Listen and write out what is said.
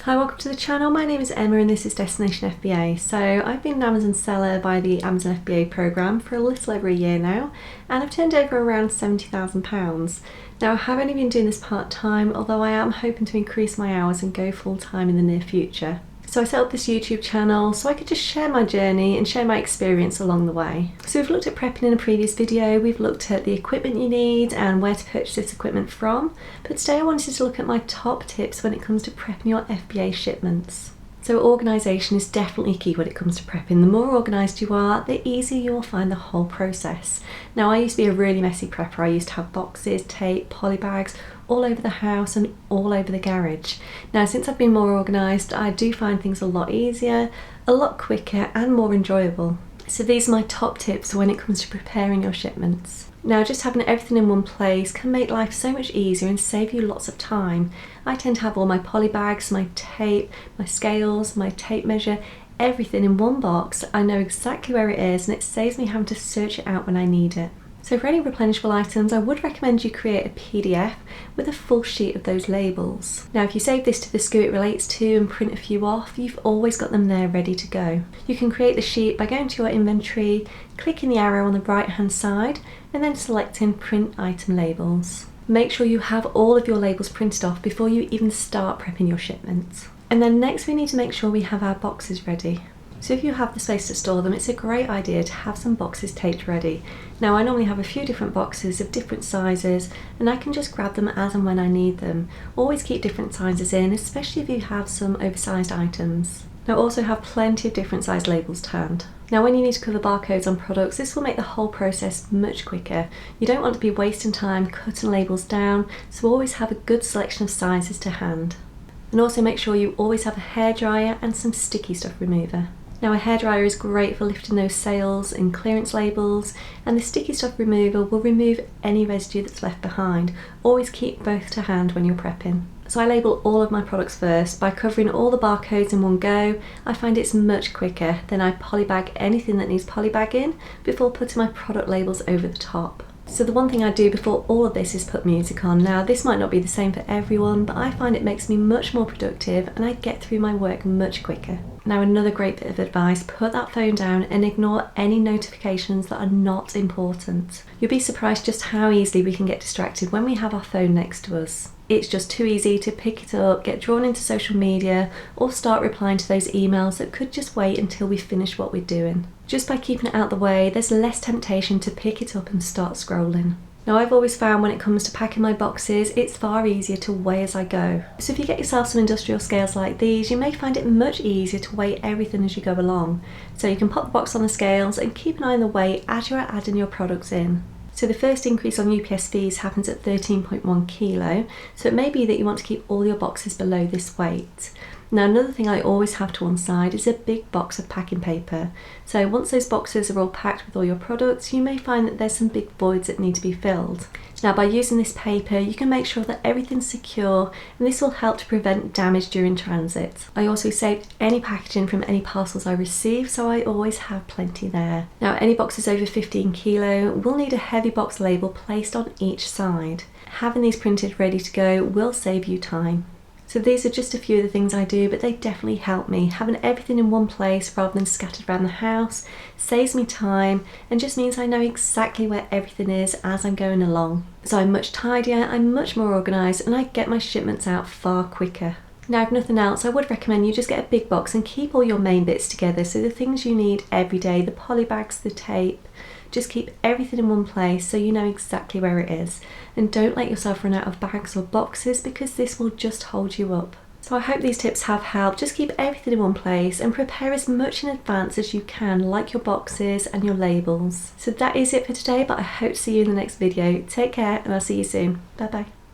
Hi, welcome to the channel. My name is Emma and this is Destination FBA. So I've been an Amazon seller by the Amazon FBA programme for a little over a year now, and I've turned over around £70,000. Now I have only been doing this part-time, although I am hoping to increase my hours and go full-time in the near future. So I set up this YouTube channel so I could just share my journey and share my experience along the way. So we've looked at prepping in a previous video, we've looked at the equipment you need and where to purchase this equipment from, but today I wanted to look at my top tips when it comes to prepping your FBA shipments. So organisation is definitely key when it comes to prepping. The more organised you are, the easier you will find the whole process. Now I used to be a really messy prepper. I used to have boxes, tape, poly bags all over the house and all over the garage. Now since I've been more organised, I do find things a lot easier, a lot quicker and more enjoyable. So these are my top tips when it comes to preparing your shipments. Now just having everything in one place can make life so much easier and save you lots of time. I tend to have all my poly bags, my tape, my scales, my tape measure, everything in one box. I know exactly where it is and it saves me having to search it out when I need it. So for any replenishable items, I would recommend you create a PDF with a full sheet of those labels. Now if you save this to the SKU it relates to and print a few off, you've always got them there ready to go. You can create the sheet by going to your inventory, clicking the arrow on the right hand side and then selecting print item labels. Make sure you have all of your labels printed off before you even start prepping your shipments. And then next we need to make sure we have our boxes ready. So if you have the space to store them, it's a great idea to have some boxes taped ready. Now I normally have a few different boxes of different sizes and I can just grab them as and when I need them. Always keep different sizes in, especially if you have some oversized items. Now also have plenty of different size labels to hand. Now when you need to cover barcodes on products, this will make the whole process much quicker. You don't want to be wasting time cutting labels down, so always have a good selection of sizes to hand. And also make sure you always have a hairdryer and some sticky stuff remover. Now a hairdryer is great for lifting those sales and clearance labels, and the sticky stuff remover will remove any residue that's left behind. Always keep both to hand when you're prepping. So I label all of my products first. By covering all the barcodes in one go, I find it's much quicker. Then I polybag anything that needs polybagging before putting my product labels over the top. So the one thing I do before all of this is put music on. Now this might not be the same for everyone, but I find it makes me much more productive and I get through my work much quicker. Now another great bit of advice, put that phone down and ignore any notifications that are not important. You'll be surprised just how easily we can get distracted when we have our phone next to us. It's just too easy to pick it up, get drawn into social media, or start replying to those emails that could just wait until we finish what we're doing. Just by keeping it out of the way, there's less temptation to pick it up and start scrolling. Now I've always found when it comes to packing my boxes, it's far easier to weigh as I go. So if you get yourself some industrial scales like these, you may find it much easier to weigh everything as you go along. So you can pop the box on the scales and keep an eye on the weight as you're adding your products in. So the first increase on UPS fees happens at 13.1 kilo, so it may be that you want to keep all your boxes below this weight. Now another thing I always have to one side is a big box of packing paper. So once those boxes are all packed with all your products, you may find that there's some big voids that need to be filled. Now by using this paper you can make sure that everything's secure and this will help to prevent damage during transit. I also saved any packaging from any parcels I receive, so I always have plenty there. Now any boxes over 15 kilo will need a heavy box label placed on each side. Having these printed ready to go will save you time. So these are just a few of the things I do, but they definitely help me. Having everything in one place rather than scattered around the house saves me time and just means I know exactly where everything is as I'm going along. So I'm much tidier, I'm much more organised and I get my shipments out far quicker. Now if nothing else, I would recommend you just get a big box and keep all your main bits together. So the things you need every day, the poly bags, the tape, just keep everything in one place so you know exactly where it is. And don't let yourself run out of bags or boxes because this will just hold you up. So I hope these tips have helped. Just keep everything in one place and prepare as much in advance as you can, like your boxes and your labels. So that is it for today, but I hope to see you in the next video. Take care and I'll see you soon. Bye bye.